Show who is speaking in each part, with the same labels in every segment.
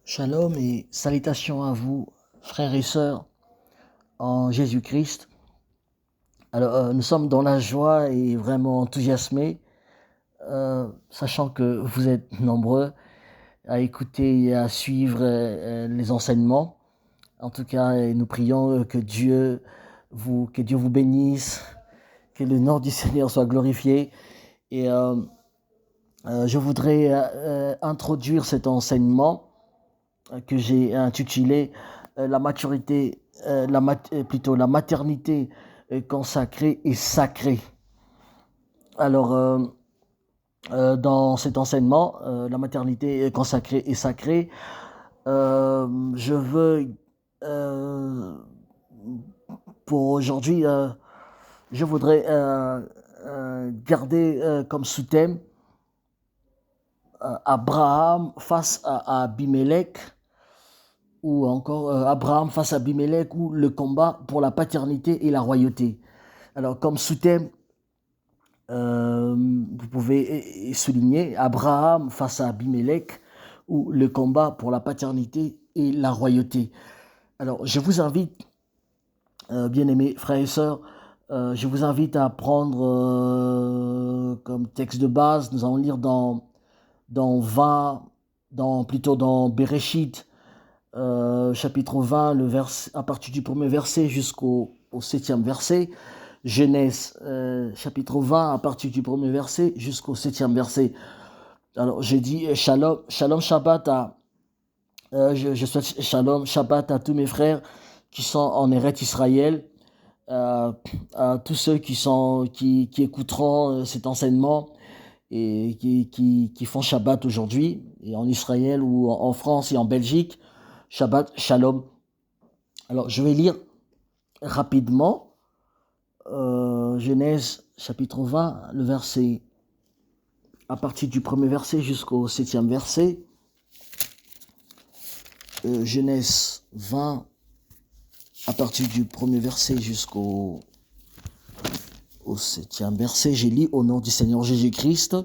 Speaker 1: Shalom et salutations à vous, frères et sœurs en Jésus-Christ. Alors, nous sommes dans la joie et vraiment enthousiasmés, sachant que vous êtes nombreux à écouter et à suivre les enseignements. En tout cas, nous prions que Dieu vous bénisse, que le nom du Seigneur soit glorifié. Et je voudrais introduire cet enseignement que j'ai intitulé la maturité, plutôt la maternité consacrée et sacrée. Alors, dans cet enseignement, la maternité consacrée et sacrée, je veux, euh, pour aujourd'hui, je voudrais garder comme sous-thème Abraham face à Abimelech, ou encore Abraham face à Abimelech, ou le combat pour la paternité et la royauté. Alors, comme sous-thème, vous pouvez souligner Abraham face à Abimelech, ou le combat pour la paternité et la royauté. Alors, je vous invite, bien-aimés frères et sœurs, je vous invite à prendre comme texte de base, nous allons lire dans 20, plutôt dans Bereshit, chapitre 20, à partir du premier verset jusqu'au 7e verset. Genèse, chapitre 20, à partir du premier verset jusqu'au 7e verset. Alors, j'ai dit shalom, shalom Shabbat je souhaite shalom Shabbat à tous mes frères qui sont en Eretz Israël, à tous ceux qui écouteront cet enseignement et qui font Shabbat aujourd'hui, et en Israël ou en France et en Belgique. Shabbat Shalom. Alors, je vais lire rapidement Genèse chapitre 20, le verset, à partir du premier verset jusqu'au 7e verset. Genèse 20, à partir du premier verset jusqu'au 7e verset. J'ai lu au nom du Seigneur Jésus-Christ.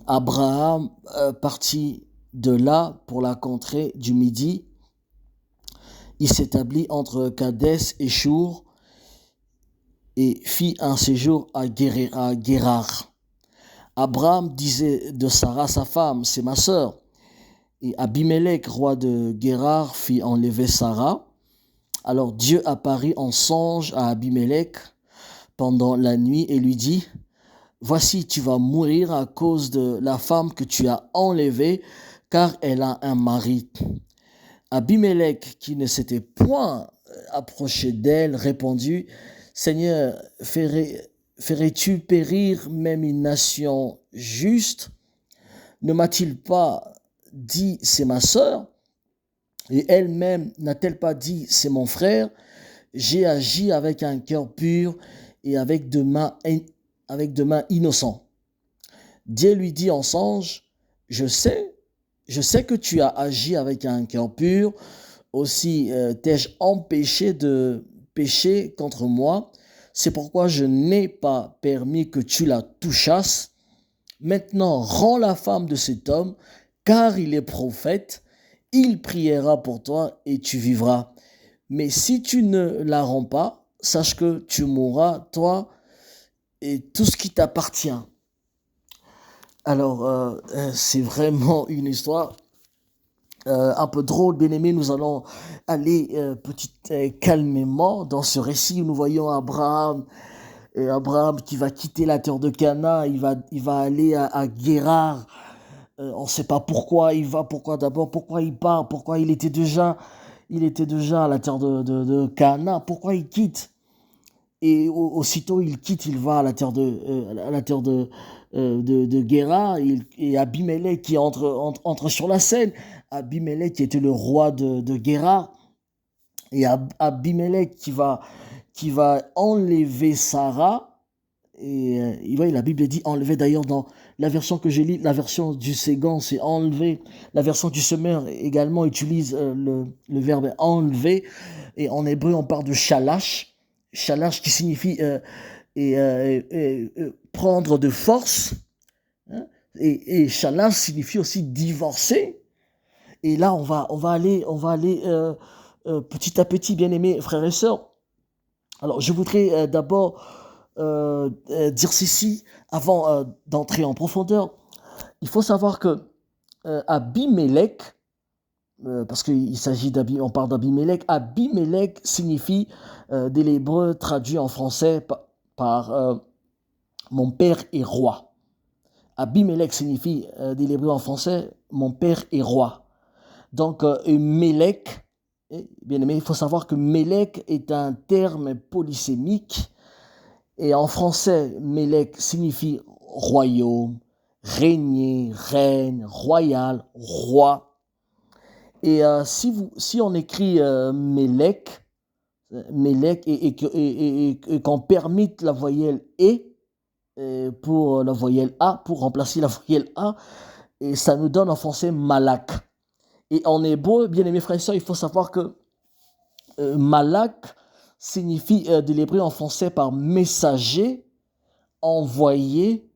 Speaker 1: Abraham partit de là pour la contrée du Midi. Il s'établit entre Kadès et Chour et fit un séjour à Guérar. Abraham disait de Sarah, sa femme, c'est ma sœur. Et Abimelech, roi de Guérar, fit enlever Sarah. Alors Dieu apparut en songe à Abimelech pendant la nuit et lui dit, voici, tu vas mourir à cause de la femme que tu as enlevée, car elle a un mari. Abimelech, qui ne s'était point approché d'elle, répondit, Seigneur, ferais-tu périr même une nation juste? Ne m'a-t-il pas dit, c'est ma sœur? Et elle-même n'a-t-elle pas dit, c'est mon frère? J'ai agi avec un cœur pur et avec de mains innocentes. Dieu lui dit en songe, je sais que tu as agi avec un cœur pur, aussi t'ai-je empêché de pécher contre moi. C'est pourquoi je n'ai pas permis que tu la touchasses. Maintenant, rends la femme de cet homme, car il est prophète. Il priera pour toi et tu vivras. Mais si tu ne la rends pas, sache que tu mourras, toi et tout ce qui t'appartient. Alors, c'est vraiment une histoire un peu drôle, bien aimé. Nous allons aller calmement dans ce récit où nous voyons Abraham qui va quitter la terre de Canaan, il va aller à Guérar. On ne sait pas pourquoi il va, pourquoi il part, pourquoi il était déjà à la terre de Canaan, pourquoi il quitte. Et aussitôt il quitte, il va à la terre de Guérar, et Abimelech qui entre sur la scène. Abimelech qui était le roi de Guérar, et Abimelech qui va enlever Sarah. Et la Bible dit enlever, d'ailleurs dans la version que j'ai lue, la version du Ségan, c'est enlever. La version du Semeur également utilise le verbe enlever, et en hébreu on parle de shalash qui signifie prendre de force, hein, et shalash signifie aussi divorcer. Et là, on va aller petit à petit, bien-aimés frères et sœurs. Alors, je voudrais d'abord dire ceci avant d'entrer en profondeur. Il faut savoir que Abimelech, parce on parle d'Abimelech, Abimelech signifie de l'hébreu traduit en français par mon père est roi. Abimelech signifie de l'hébreu en français mon père est roi. Donc, Mélec, bien aimé, il faut savoir que Mélec est un terme polysémique. Et en français, Mélec signifie royaume, régner, reine, royal, roi. Et si on écrit Mélec, et qu'on permette la voyelle pour la voyelle A, pour remplacer la voyelle A, et ça nous donne en français Malak. Et en hébreu, bien aimés frères et sœurs, il faut savoir que Malak signifie de l'hébreu en français par messager, envoyé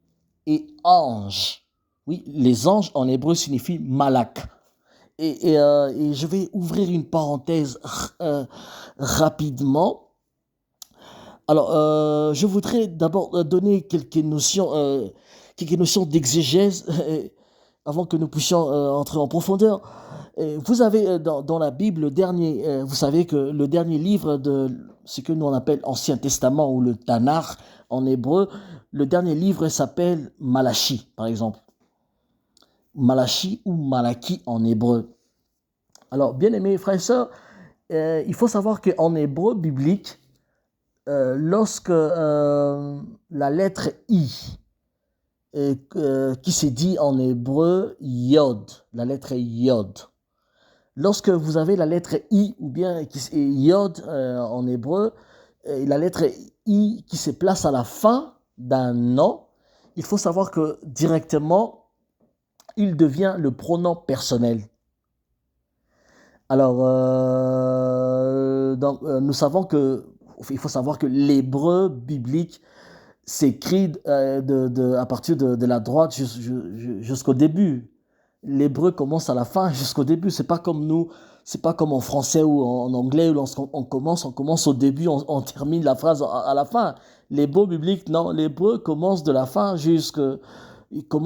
Speaker 1: et ange. Oui, les anges en hébreu signifient Malak. Et je vais ouvrir une parenthèse rapidement. Alors, je voudrais d'abord donner quelques notions d'exégèse avant que nous puissions entrer en profondeur. Vous avez dans la Bible vous savez que le dernier livre de ce que nous on appelle Ancien Testament ou le Tanakh en hébreu, le dernier livre s'appelle Malachi, par exemple. Malachi ou Malaki en hébreu. Alors, bien aimés frères et sœurs, il faut savoir qu'en hébreu biblique, lorsque la lettre I, qui se dit en hébreu Yod, la lettre Yod, lorsque vous avez la lettre I ou bien Yod en hébreu, la lettre I qui se place à la fin d'un nom, il faut savoir que directement, il devient le pronom personnel. Alors, nous savons il faut savoir que l'hébreu biblique s'écrit à partir de la droite jusqu'au début. L'hébreu commence à la fin jusqu'au début. C'est pas comme nous, c'est pas comme en français ou en anglais où on commence au début, on termine la phrase à la fin. L'hébreu biblique, non, l'hébreu commence de la fin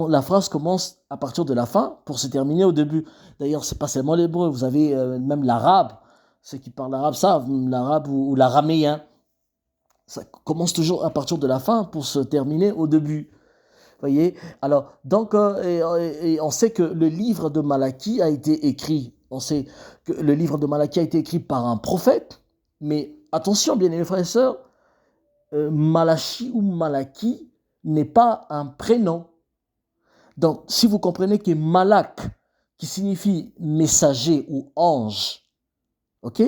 Speaker 1: la phrase commence à partir de la fin pour se terminer au début. D'ailleurs, c'est pas seulement l'hébreu, vous avez même l'arabe. Ceux qui parlent l'arabe savent, l'arabe ou l'araméen. Ça commence toujours à partir de la fin pour se terminer au début. Voyez. Alors, donc, et on sait que le livre de Malachie a été écrit. On sait que le livre de Malachie a été écrit par un prophète. Mais attention, bien aimés frères et sœurs, Malachie ou Malachie n'est pas un prénom. Donc, si vous comprenez que Malak, qui signifie messager ou ange, ok,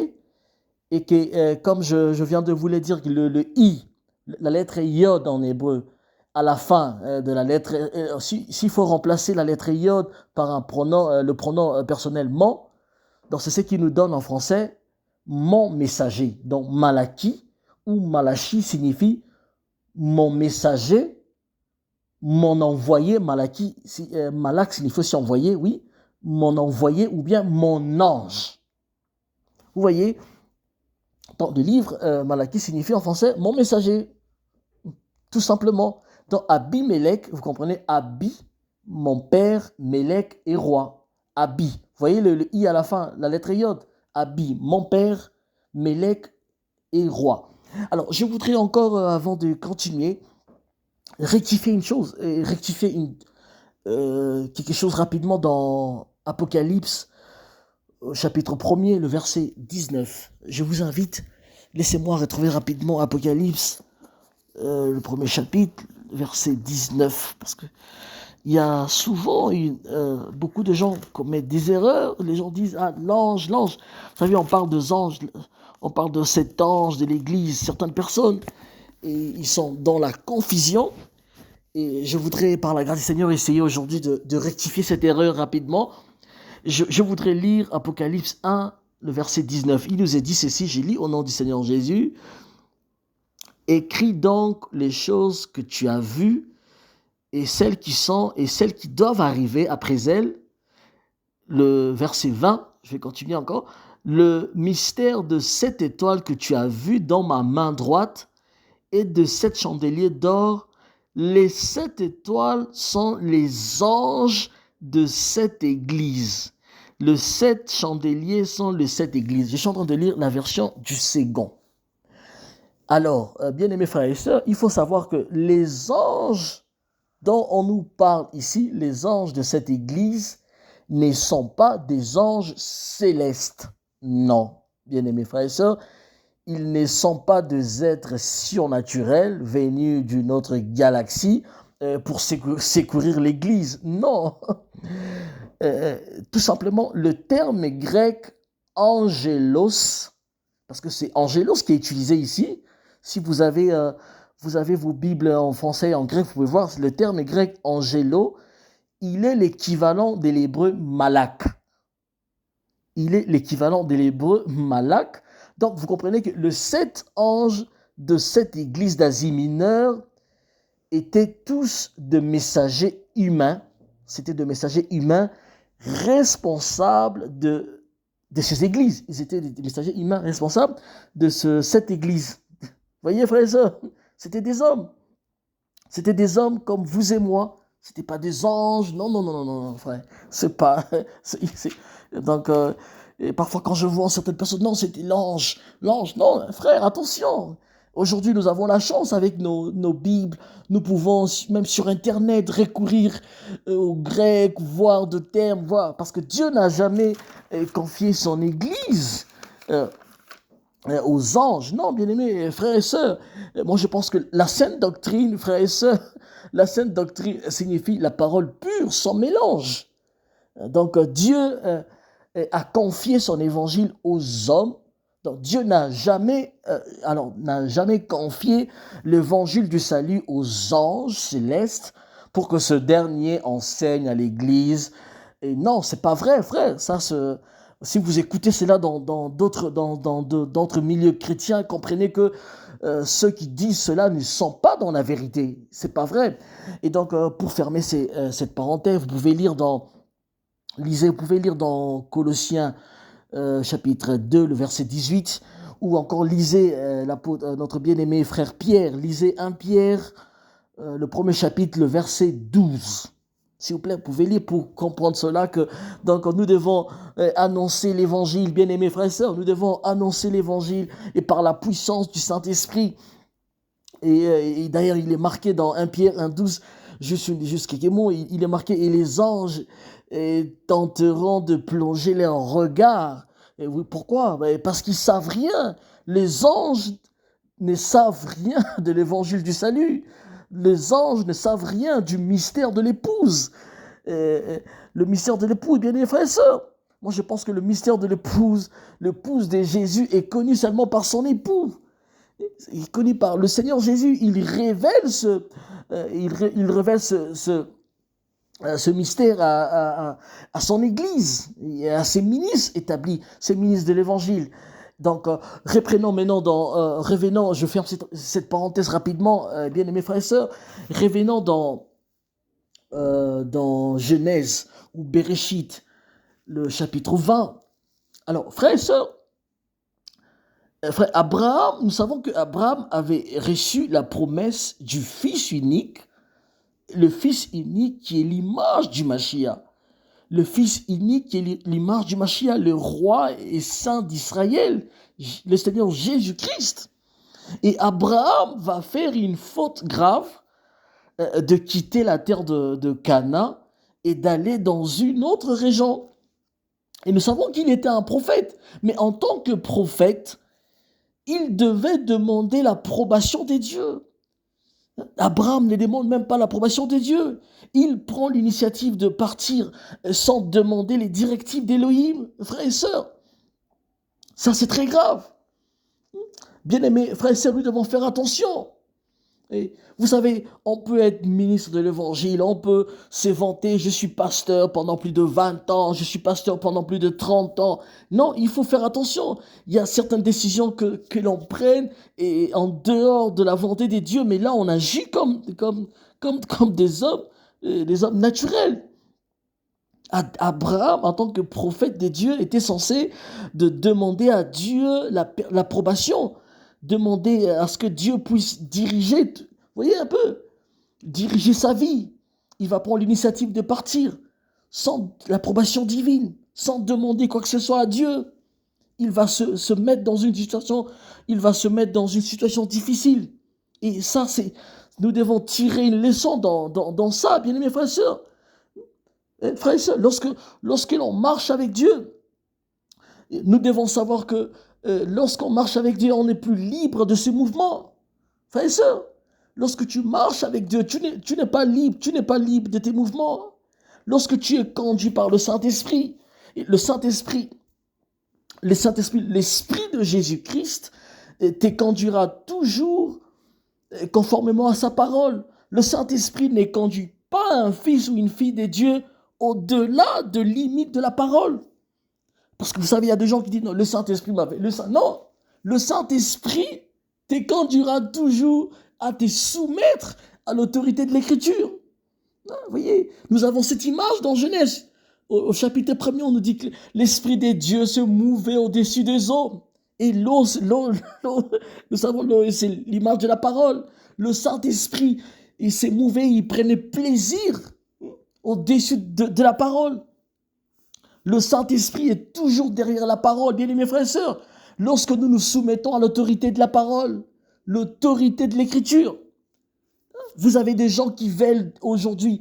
Speaker 1: et que, comme je viens de vous le dire, que le I, la lettre Yod en hébreu, à la fin de la lettre, s'il faut remplacer la lettre Yod par le pronom personnel mon, donc c'est ce qui nous donne en français mon messager. Donc Malaki ou Malachi signifie mon messager, mon envoyé. Malak signifie aussi envoyé, oui, mon envoyé ou bien mon ange. Vous voyez, dans le livre, Malaki signifie en français mon messager, tout simplement. Donc Abimelech, vous comprenez, Abi, mon père, Melech est roi. Abi, vous voyez le I à la fin, la lettre Yod. Abi, mon père, Melech est roi. Alors, je voudrais encore, avant de continuer, rectifier une chose, quelque chose rapidement dans Apocalypse, chapitre 1er, le verset 19. Je vous invite, laissez-moi retrouver rapidement Apocalypse, le premier chapitre, verset 19, parce que il y a souvent beaucoup de gens commettent des erreurs. Les gens disent « Ah, l'ange, l'ange ». Vous savez, on parle de anges, on parle de cet ange de l'Église, certaines personnes, et ils sont dans la confusion. Et je voudrais, par la grâce du Seigneur, essayer aujourd'hui de rectifier cette erreur rapidement. Je voudrais lire Apocalypse 1, le verset 19. Il nous est dit ceci, j'ai lu au nom du Seigneur Jésus. « Écris donc les choses que tu as vues, et celles qui sont et celles qui doivent arriver après elles, le verset 20, je vais continuer encore. Le mystère de 7 étoiles que tu as vu dans ma main droite et de 7 chandeliers d'or. Les 7 étoiles sont les anges de 7 églises. Les 7 chandeliers sont les 7 églises. Je suis en train de lire la version du second. Alors, bien-aimés frères et sœurs, il faut savoir que les anges dont on nous parle ici, les anges de cette église, ne sont pas des anges célestes. Non, bien-aimés frères et sœurs, ils ne sont pas des êtres surnaturels venus d'une autre galaxie pour secourir l'église. Non, tout simplement, le terme grec angelos, parce que c'est angelos qui est utilisé ici. Si vous avez vos Bibles en français et en grec, vous pouvez voir le terme grec angelo, il est l'équivalent de l'hébreu malak. Il est l'équivalent de l'hébreu malak. Donc vous comprenez que les 7 anges de cette église d'Asie mineure étaient tous de messagers humains. C'était de messagers humains responsables de ces églises. Ils étaient des messagers humains responsables de cette église. Vous voyez, frères et sœurs, c'était des hommes. C'était des hommes comme vous et moi. C'était pas des anges. Non, non, non, non, non, frère. C'est pas. Donc, et parfois, quand je vois certaines personnes, non, c'était l'ange. L'ange, non, frère, attention. Aujourd'hui, nous avons la chance avec nos Bibles. Nous pouvons, même sur Internet, recourir au grec, voir de termes, voir. Parce que Dieu n'a jamais confié son Église aux anges. Non, bien-aimés frères et sœurs, moi je pense que la sainte doctrine, frères et sœurs, la sainte doctrine signifie la parole pure, sans mélange. Donc Dieu a confié son évangile aux hommes. Donc Dieu n'a jamais confié l'évangile du salut aux anges célestes pour que ce dernier enseigne à l'Église. Et non, c'est pas vrai, frère. Si vous écoutez cela dans d'autres milieux chrétiens, comprenez que ceux qui disent cela ne sont pas dans la vérité. C'est pas vrai. Et donc, pour fermer cette parenthèse, vous pouvez lire dans Colossiens chapitre 2, le verset 18, ou encore lisez notre bien-aimé frère Pierre, lisez 1 Pierre, le premier chapitre, le verset 12. S'il vous plaît, vous pouvez lire pour comprendre cela, que donc nous devons annoncer l'évangile, bien-aimés frères et sœurs, nous devons annoncer l'évangile et par la puissance du Saint-Esprit. Et d'ailleurs, il est marqué dans 1 Pierre 1,12, juste quelques mots, il est marqué « Et les anges tenteront de plonger leur regard ». Et oui, pourquoi? Parce qu'ils ne savent rien. Les anges ne savent rien de l'évangile du salut. Les anges ne savent rien du mystère de l'épouse. Le mystère de l'épouse, bien les frères et sœurs. Moi, je pense que le mystère de l'épouse de Jésus est connu seulement par son époux. Il est connu par le Seigneur Jésus. Il révèle ce mystère à son Église et à ses ministres établis, ses ministres de l'Évangile. Donc, revenons, je ferme cette parenthèse rapidement, bien-aimés frères et sœurs, revenons dans Genèse ou Bereshit, le chapitre 20. Alors, frères et sœurs, frère Abraham, nous savons qu'Abraham avait reçu la promesse du Fils unique, le Fils unique qui est l'image du Mashiach. Le Fils unique qui est l'image du Mashiach, le roi et saint d'Israël, le Seigneur Jésus-Christ. Et Abraham va faire une faute grave de quitter la terre de Canaan et d'aller dans une autre région. Et nous savons qu'il était un prophète, mais en tant que prophète, il devait demander l'approbation des dieux. Abraham ne demande même pas l'approbation des dieux. Il prend l'initiative de partir sans demander les directives d'Élohim, frères et sœurs. Ça, c'est très grave. Bien-aimés, frères et sœurs, nous devons faire attention. Et vous savez, on peut être ministre de l'Évangile, on peut se vanter, je suis pasteur pendant plus de 20 ans, je suis pasteur pendant plus de 30 ans. Non, il faut faire attention. Il y a certaines décisions que l'on prenne et en dehors de la volonté des dieux, mais là, on agit comme des hommes naturels. Abraham, en tant que prophète de Dieu, était censé de demander à Dieu l'approbation, demander à ce que Dieu puisse diriger, vous voyez un peu, diriger sa vie. Il va prendre l'initiative de partir sans l'approbation divine, sans demander quoi que ce soit à Dieu. Il va se mettre dans une situation, il va se mettre dans une situation difficile. Et ça, nous devons tirer une leçon dans ça, bien aimés frères et sœurs. Frères et sœurs, lorsque l'on marche avec Dieu, nous devons savoir que lorsqu'on marche avec Dieu, on n'est plus libre de ses mouvements. Frères et sœurs, lorsque tu marches avec Dieu, tu n'es pas libre, tu n'es pas libre de tes mouvements. Lorsque tu es conduit par le Saint-Esprit, l'Esprit de Jésus-Christ te conduira toujours conformément à sa parole. Le Saint-Esprit n'est conduit pas un fils ou une fille de Dieu au-delà de limites de la parole. Parce que vous savez, il y a des gens qui disent non, le Saint-Esprit m'avait. Non, le Saint-Esprit te conduira toujours à te soumettre à l'autorité de l'Écriture. Vous voyez, nous avons cette image dans Genèse. Au chapitre 1er, on nous dit que l'Esprit de Dieu se mouvait au-dessus des eaux. Et l'eau, nous savons, l'eau, c'est l'image de la parole. Le Saint-Esprit, il s'est mouvé, il prenait plaisir au-dessus de la parole. Le Saint-Esprit est toujours derrière la parole. Bien aimés frères et sœurs, lorsque nous nous soumettons à l'autorité de la parole, l'autorité de l'Écriture, vous avez des gens qui veulent aujourd'hui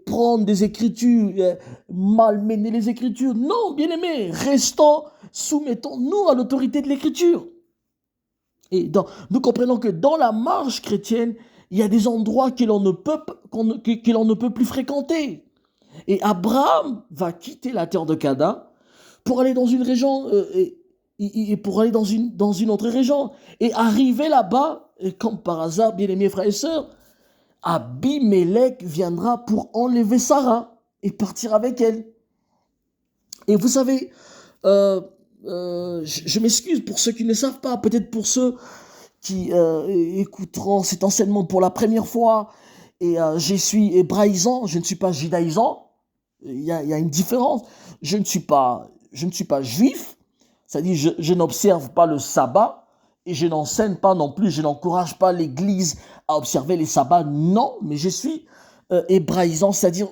Speaker 1: prendre des Écritures, malmener les Écritures. Non, bien aimés, restons, soumettons-nous à l'autorité de l'Écriture. Et nous comprenons que dans la marche chrétienne, il y a des endroits que l'on ne peut plus fréquenter. Et Abraham va quitter la terre de Canaan pour aller dans une région, et pour aller dans une autre région. Et arriver là-bas, et comme par hasard, bien aimés frères et sœurs, Abimelech viendra pour enlever Sarah et partir avec elle. Et vous savez, je m'excuse pour ceux qui ne savent pas, peut-être pour ceux qui écouteront cet enseignement pour la première fois, et je suis hébraïsant, je ne suis pas judaïsant. Il y a une différence. Je ne suis pas juif, c'est-à-dire je n'observe pas le sabbat, et je n'enseigne pas non plus, je n'encourage pas l'Église à observer les sabbats, non, mais je suis hébraïsant, c'est-à-dire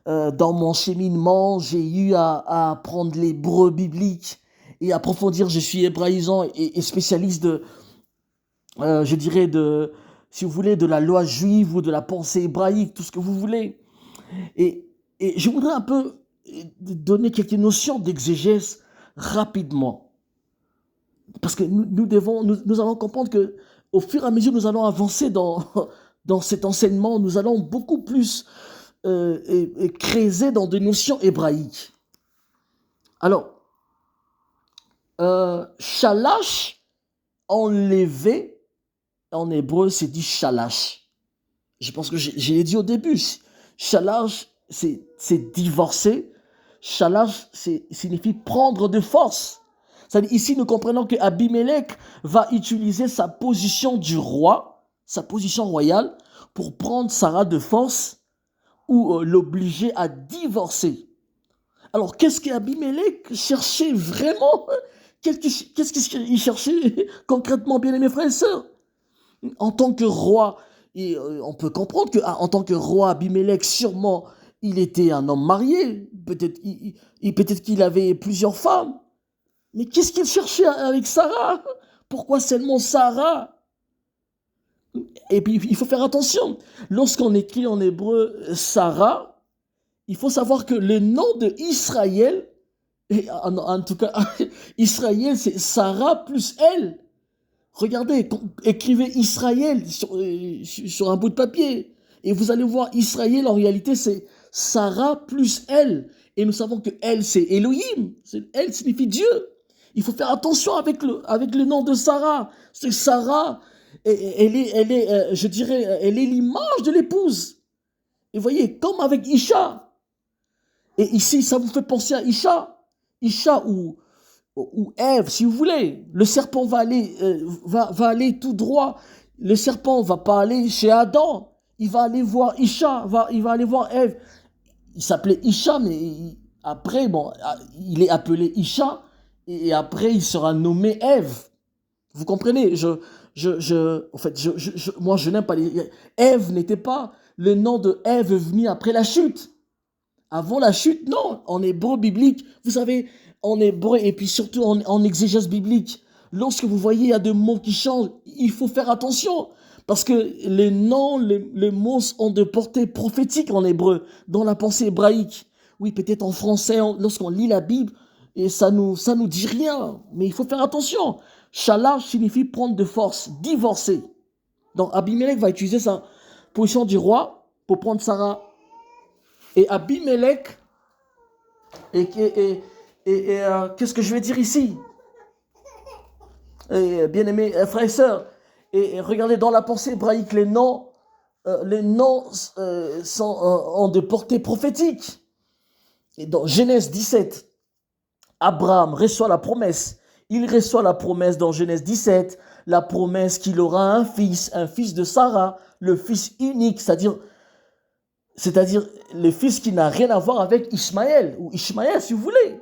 Speaker 1: dans mon cheminement, j'ai eu à apprendre l'hébreu biblique et approfondir. Je suis hébraïsant et spécialiste je dirais, si vous voulez, de la loi juive ou de la pensée hébraïque, tout ce que vous voulez. Et je voudrais un peu donner quelques notions d'exégèse rapidement. Parce que nous allons comprendre que au fur et à mesure nous allons avancer dans cet enseignement, nous allons beaucoup plus creuser dans des notions hébraïques. Alors, shalash, enlever, en hébreu, c'est dit shalash. Je pense que je l'ai dit au début. Shalash, c'est divorcer. Shalash, signifie prendre de force. C'est-à-dire, ici, nous comprenons que Abimelech va utiliser sa position du roi, sa position royale, pour prendre Sarah de force ou l'obliger à divorcer. Alors, qu'est-ce qu'Abimelech cherchait vraiment? Qu'est-ce qu'il cherchait concrètement, bien aimés frères et sœurs? En tant que roi, et on peut comprendre qu'en tant que roi, Abimelech, sûrement, il était un homme marié. Peut-être qu'il avait plusieurs femmes. Mais qu'est-ce qu'il cherchait avec Sarah? Pourquoi seulement Sarah? Et puis, il faut faire attention. Lorsqu'on écrit en hébreu Sarah, il faut savoir que le nom de Israël, en tout cas, Israël, c'est Sarah plus elle. Regardez, écrivez Israël sur un bout de papier. Et vous allez voir, Israël, en réalité, c'est Sarah plus elle. Et nous savons que elle, c'est Elohim. Elle signifie Dieu. Il faut faire attention avec le nom de Sarah. C'est Sarah, je dirais, elle est l'image de l'épouse. Et voyez, comme avec Isha. Et ici, ça vous fait penser à Isha. Isha ou Ève, si vous voulez. Le serpent va aller tout droit. Le serpent va pas aller chez Adam. Il va aller voir Isha, il va aller voir Ève. il s'appelait Isha, mais après, bon, il est appelé Isha, et après, il sera nommé Ève. Vous comprenez? En fait, moi, je n'aime pas les... Ève n'était pas... Le nom de Ève est venu après la chute. Avant la chute, non. En hébreu biblique, vous savez, en hébreu, et puis surtout en exégèse biblique, lorsque vous voyez, il y a des mots qui changent, il faut faire attention. Parce que les noms, les mots ont de portée prophétique en hébreu, dans la pensée hébraïque. Oui, peut-être en français, lorsqu'on lit la Bible, et ça nous dit rien. Mais il faut faire attention. Shala signifie prendre de force, divorcer. Donc Abimelech va utiliser sa position du roi pour prendre Sarah. Et Abimelech, qu'est-ce que je vais dire ici? Bien-aimés frères et sœurs, et regardez dans la pensée hébraïque, les noms ont de portée prophétique. Et dans Genèse 17, Abraham reçoit la promesse. Il reçoit la promesse dans Genèse 17, la promesse qu'il aura un fils de Sarah, le fils unique, c'est-à-dire le fils qui n'a rien à voir avec Ismaël, ou Ishmaël si vous voulez.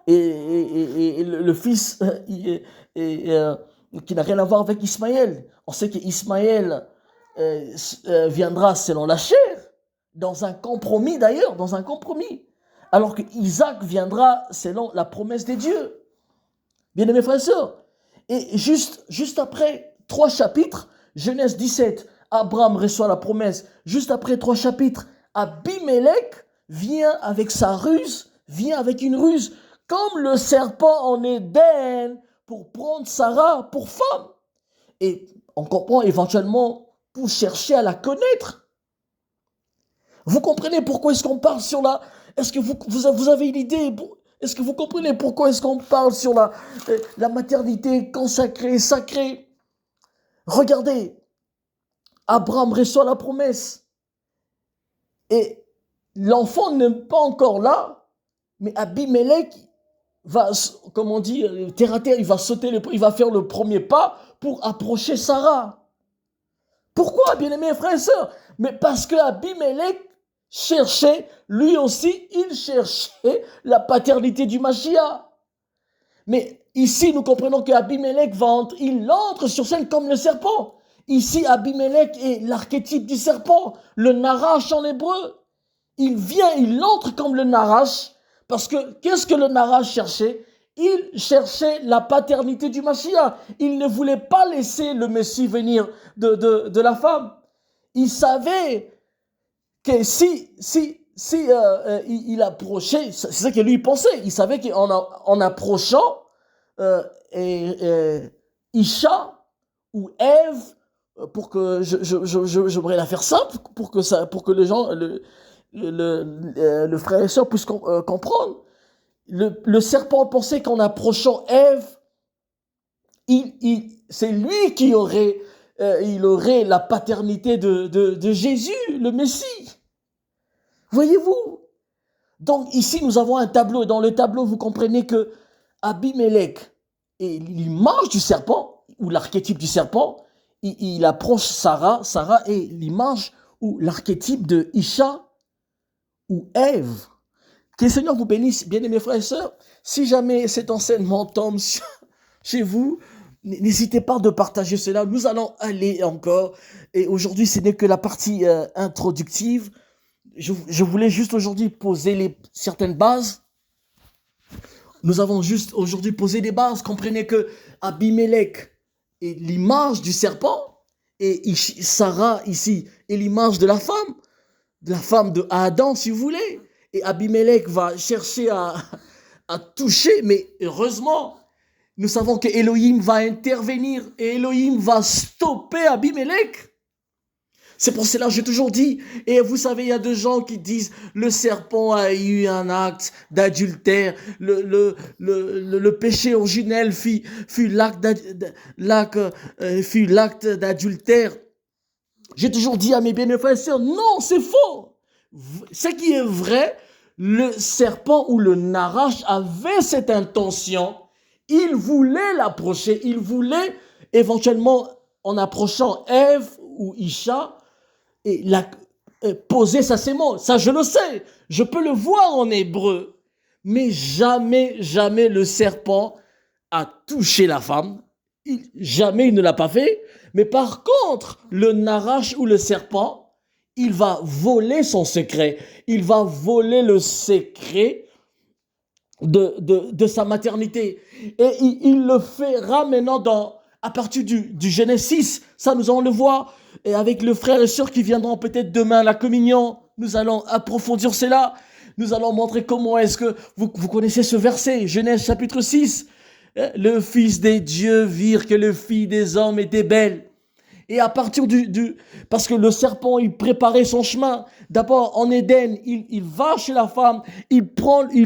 Speaker 1: Et le fils qui n'a rien à voir avec Ismaël. On sait qu'Ismaël viendra selon la chair, dans un compromis d'ailleurs, dans un compromis. Alors que Isaac viendra selon la promesse des dieux. Bien-aimés frères et sœurs. Et juste après 3 chapitres, Genèse 17, Abraham reçoit la promesse. Juste après 3 chapitres, Abimelech vient avec sa ruse, vient avec une ruse, comme le serpent en Éden, pour prendre Sarah pour femme. Et on comprend éventuellement pour chercher à la connaître. Vous comprenez pourquoi est-ce qu'on parle sur la... Est-ce que vous avez une idée? Est-ce que vous comprenez pourquoi est-ce qu'on parle sur la maternité consacrée, sacrée? Regardez, Abraham reçoit la promesse. Et l'enfant n'est pas encore là, mais Abimelech va, comme on dit, terre à terre, il va faire le premier pas pour approcher Sarah. Pourquoi, bien-aimés frères et sœurs? Mais parce que Abimelech cherchait, lui aussi, il cherchait la paternité du Mashiach. Mais ici, nous comprenons qu'Abimelech il entre sur scène comme le serpent. Ici, Abimelech est l'archétype du serpent, le Narash en hébreu. Il entre comme le Narash, parce que qu'est-ce que le Narash cherchait? Il cherchait la paternité du Mashiach. Il ne voulait pas laisser le Messie venir de la femme. Il savait que il approchait, c'est ça que lui pensait. Il savait qu'en approchant Isha ou Ève, pour que j'aimerais la faire simple, pour que les gens, le frère et sœur puissent comprendre. Le serpent pensait qu'en approchant Ève, c'est lui qui aurait la paternité de Jésus, le Messie. Voyez-vous? Donc ici, nous avons un tableau. Et dans le tableau, vous comprenez que Abimelech est l'image du serpent, ou l'archétype du serpent. Il approche Sarah. Sarah est l'image ou l'archétype de Isha ou Ève. Que le Seigneur vous bénisse, bien-aimés frères et sœurs. Si jamais cet enseignement tombe chez vous, n'hésitez pas de partager cela. Nous allons aller encore. Et aujourd'hui, ce n'est que la partie introductive. Je voulais juste aujourd'hui poser certaines bases. Nous avons juste aujourd'hui posé des bases. Comprenez que Abimelech est l'image du serpent et Sarah ici est l'image de la femme de Adam si vous voulez. Et Abimelech va chercher à toucher, mais heureusement, nous savons que Elohim va intervenir et Elohim va stopper Abimelech. C'est pour cela que j'ai toujours dit, et vous savez, il y a des gens qui disent, le serpent a eu un acte d'adultère, le péché originel fut l'acte d'adultère. J'ai toujours dit à mes bien-aimés frères et sœurs, non, c'est faux. Ce qui est vrai, le serpent ou le Narash avait cette intention, il voulait l'approcher, il voulait éventuellement, en approchant Ève ou Isha, et poser sa sémence. Ça, je le sais. Je peux le voir en hébreu. Mais jamais, jamais le serpent a touché la femme. Jamais il ne l'a pas fait. Mais par contre, le Narash ou le serpent, il va voler son secret. Il va voler le secret de sa maternité. Et il le fera maintenant à partir du Genèse 6. Ça, nous allons le voir. Et avec le frère et sœur qui viendront peut-être demain à la communion, nous allons approfondir cela. Nous allons montrer comment est-ce que vous connaissez ce verset, Genèse chapitre 6. Le Fils des dieux virent que le Fils des hommes était belle. Et à partir parce que le serpent, il préparait son chemin. D'abord, en Éden, il va chez la femme, il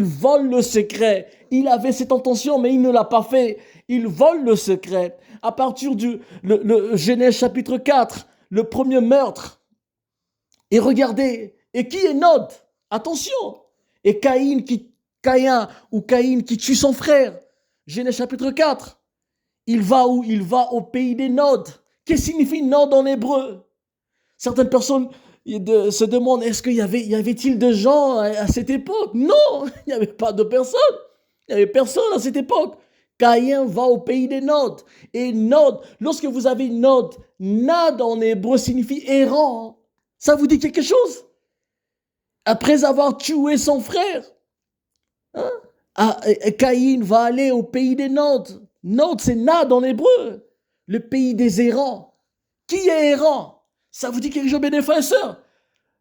Speaker 1: vole le secret. Il avait cette intention, mais il ne l'a pas fait. Il vole le secret. À partir le Genèse chapitre 4, le premier meurtre. Et regardez, et qui est Nod? Attention. Et Caïn qui tue son frère. Genèse chapitre 4. Il va où? Il va au pays des Nodes. Qu'est-ce que signifie Nod en hébreu? Certaines personnes se demandent, est-ce y avait-il de gens à cette époque? Non, il n'y avait pas de personnes. Il n'y avait personne à cette époque. Caïn va au pays des Nodes. Et Nod, lorsque vous avez Nod, Nad en hébreu signifie errant. Ça vous dit quelque chose? Après avoir tué son frère, Caïn va aller au pays des Nodes. Nod, c'est Nad en hébreu. Le pays des errants. Qui est errant? Ça vous dit quelque chose, mes frères et sœurs?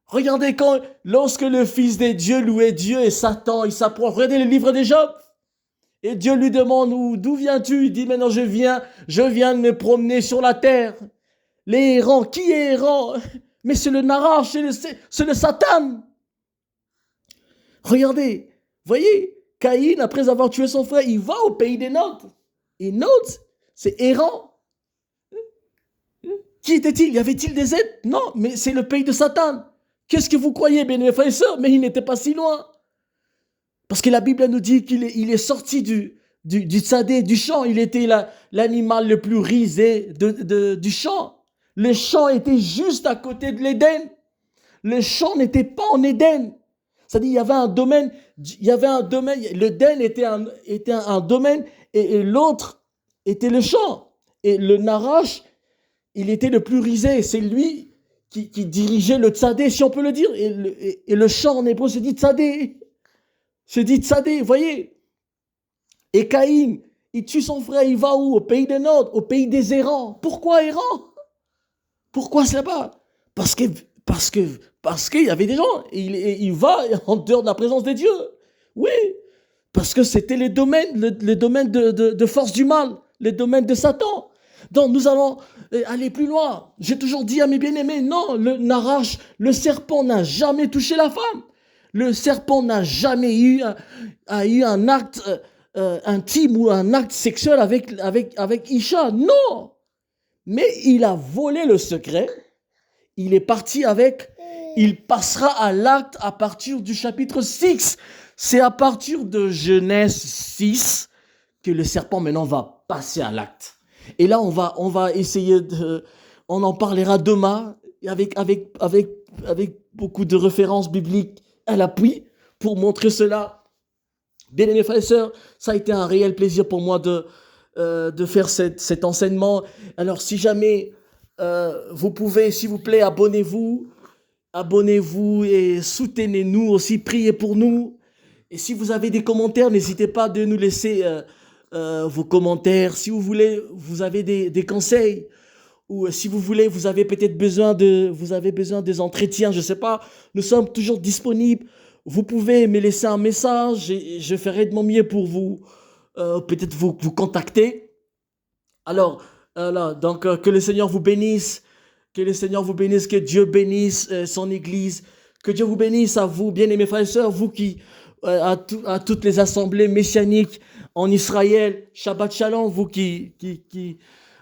Speaker 1: Regardez lorsque le Fils des dieux louait Dieu et Satan, il s'approche. Regardez le livre des Job. Et Dieu lui demande, d'où viens-tu? Il dit, maintenant je viens de me promener sur la terre. Les errants, qui est errant? Mais c'est le Narash, c'est le Satan. Regardez, voyez, Caïn, après avoir tué son frère, il va au pays des Nodes. Et Nodes, c'est errant. Qui était-il? Y avait-il des êtres? Non, mais c'est le pays de Satan. Qu'est-ce que vous croyez, bien mes frères et sœurs? Mais il n'était pas si loin. Parce que la Bible nous dit qu'il est sorti du tzadé, du champ. Il était l'animal le plus risé du champ. Le champ était juste à côté de l'Éden. Le champ n'était pas en Éden. C'est-à-dire, il y avait un domaine, l'Éden était un domaine et l'autre était le champ. Et le Narash, il était le plus risé. C'est lui qui dirigeait le tzadé, si on peut le dire. Et le champ en hébreu se dit tzadé. Vous voyez. Et Caïn, il tue son frère, il va où? Au pays des Nodes, au pays des errants. Pourquoi errants? Pourquoi c'est là-bas? Parce qu'il y avait des gens. Il va en dehors de la présence de Dieu. Oui. Parce que c'était les domaines de force du mal, les domaines de Satan. Donc nous allons aller plus loin. J'ai toujours dit à mes bien-aimés, non, le serpent n'a jamais touché la femme. Le serpent n'a jamais eu un acte intime ou un acte sexuel avec Isha. Non. Mais il a volé le secret. Il est parti avec. Il passera à l'acte à partir du chapitre 6. C'est à partir de Genèse 6 que le serpent maintenant va passer à l'acte. Et là, on va essayer on en parlera demain avec beaucoup de références bibliques à l'appui pour montrer cela. Bien aimés frères et sœurs, ça a été un réel plaisir pour moi de faire cet enseignement. Alors, si jamais vous pouvez, s'il vous plaît, abonnez-vous et soutenez-nous aussi, priez pour nous. Et si vous avez des commentaires, n'hésitez pas de nous laisser vos commentaires. Si vous voulez, vous avez des conseils, ou si vous voulez, vous avez peut-être besoin des entretiens, je ne sais pas, nous sommes toujours disponibles. Vous pouvez me laisser un message et je ferai de mon mieux pour peut-être vous contacter. Alors, donc que le Seigneur vous bénisse, que Dieu bénisse son Église, que Dieu vous bénisse à vous, bien-aimés frères et sœurs, vous qui, à toutes les assemblées messianiques en Israël, Shabbat Shalom, vous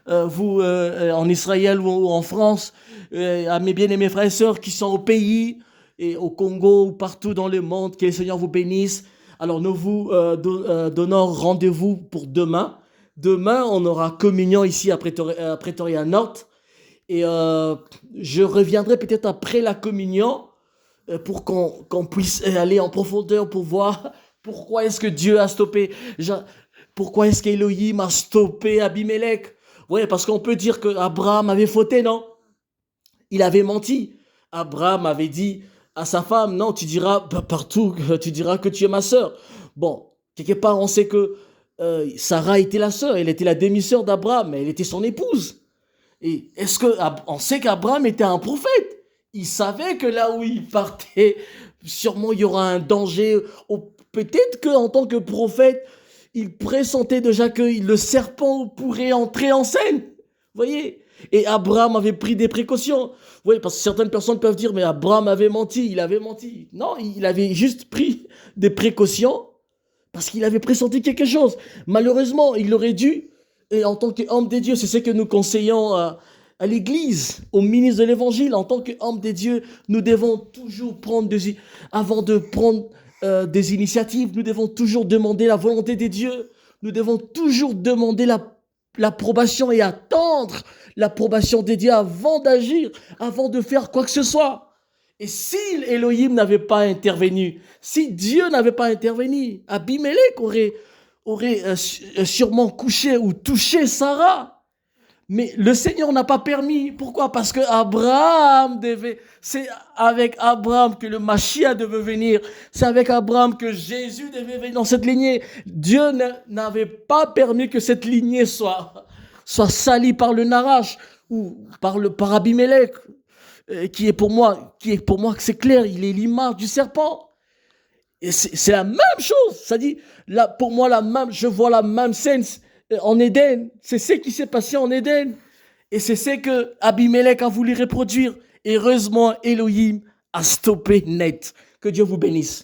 Speaker 1: vous en Israël ou en France, à mes bien-aimés frères et sœurs qui sont au pays et au Congo ou partout dans le monde, que le Seigneur vous bénisse. Alors nous vous donnons rendez-vous pour demain. Demain, on aura communion ici à Pretoria Nord. Et je reviendrai peut-être après la communion pour qu'on puisse aller en profondeur pour voir pourquoi est-ce que Dieu a stoppé, pourquoi est-ce qu'Élohim a stoppé Abimelech. Oui, parce qu'on peut dire qu'Abraham avait fauté, non? Il avait menti. Abraham avait dit à sa femme, non, tu diras partout, tu diras que tu es ma sœur. Bon, quelque part, on sait que Sarah était la sœur, elle était la demi-sœur d'Abraham, mais elle était son épouse. Et est-ce que on sait qu'Abraham était un prophète? Il savait que là où il partait, sûrement il y aura un danger. Peut-être qu'en tant que prophète, il pressentait déjà que le serpent pourrait entrer en scène. Vous voyez? Et Abraham avait pris des précautions. Oui, parce que certaines personnes peuvent dire, mais Abraham avait menti, il avait menti. Non, il avait juste pris des précautions parce qu'il avait pressenti quelque chose. Malheureusement, il aurait dû, et en tant qu'homme des dieux, c'est ce que nous conseillons à l'Église, au ministre de l'Évangile, en tant qu'homme des dieux, nous devons toujours avant de prendre des initiatives, nous devons toujours demander la volonté des dieux, nous devons toujours demander l'approbation et attendre l'approbation des dieux avant d'agir, avant de faire quoi que ce soit. Et si Elohim n'avait pas intervenu, si Dieu n'avait pas intervenu, Abimelech aurait sûrement couché ou touché Sarah. Mais le Seigneur n'a pas permis. Pourquoi? Parce que c'est avec Abraham que le Mashiach devait venir. C'est avec Abraham que Jésus devait venir dans cette lignée. Dieu n'avait pas permis que cette lignée soit salie par le Narash ou par Abimelech. Qui est pour moi, c'est clair, il est l'image du serpent. Et c'est la même chose. Ça dit, là, pour moi, je vois la même scène en Éden. C'est ce qui s'est passé en Éden. Et c'est ce que Abimelech a voulu reproduire. Heureusement, Elohim a stoppé net. Que Dieu vous bénisse.